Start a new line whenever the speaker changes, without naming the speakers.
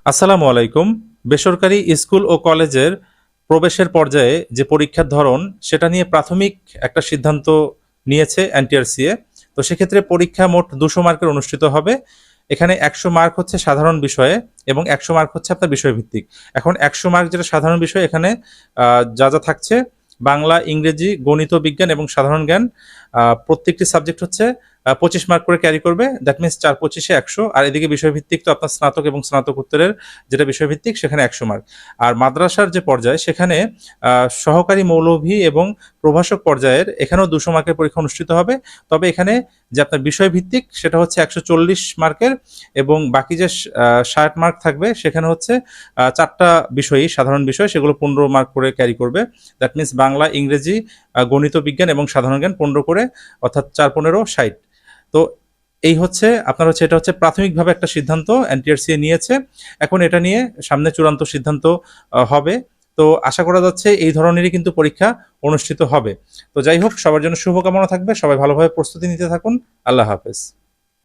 আসসালামু আলাইকুম। বেসরকারি স্কুল ও কলেজের প্রবেশের পর্যায়ে যে পরীক্ষার ধরন সেটা নিয়ে প্রাথমিক একটা সিদ্ধান্ত নিয়েছে এনটিআরসিএ। তো সেক্ষেত্রে পরীক্ষা মোট 200 মার্কের অনুষ্ঠিত হবে। এখানে 100 মার্ক হচ্ছে সাধারণ বিষয়ে এবং 100 মার্ক হচ্ছে আপনার বিষয়ভিত্তিক। এখন 100 মার্ক যেটা সাধারণ বিষয়, এখানে যা যা থাকছে বাংলা, ইংরেজি, গণিত, বিজ্ঞান এবং সাধারণ জ্ঞান, প্রত্যেকটি সাবজেক্ট হচ্ছে 25 মার্ক করে ক্যারি করবে। That means 4 25 100। আর এদিকে বিষয়ভিত্তিক তো আপনার স্নাতক এবং স্নাতকোত্তরের যেটা বিষয়ভিত্তিক সেখানে 100 মার্ক। আর মাদ্রাসার যে পর্যায়ে সেখানে সহকারী মৌলভী এবং প্রভাষক পর্যায়ের এখানেও 200 মার্কের পরীক্ষা অনুষ্ঠিত হবে। তবে এখানে যে আপনার বিষয়ভিত্তিক সেটা হচ্ছে 140 মার্কের, এবং বাকি যে 60 মার্ক থাকবে সেখানে হচ্ছে 4টা বিষয়ই সাধারণ বিষয়, সেগুলো 15 মার্ক করে ক্যারি করবে। দ্যাট মিনস বাংলা, ইংরেজি, গণিত, বিজ্ঞান এবং সাধারণ জ্ঞান 15 করে, অর্থাৎ 4 15 60। তো এই হচ্ছে আপনার হচ্ছে এটা হচ্ছে প্রাথমিকভাবে একটা সিদ্ধান্ত এনটিআরসি নিয়েছে। এখন এটা নিয়ে সামনে চূড়ান্ত সিদ্ধান্ত হবে। তো আশা করা যাচ্ছে এই ধরনেরই কিন্তু পরীক্ষা অনুষ্ঠিত হবে। তো যাই হোক, সবার জন্য শুভকামনা থাকবে। সবাই ভালোভাবে প্রস্তুতি নিতে থাকুন। আল্লাহ হাফেজ।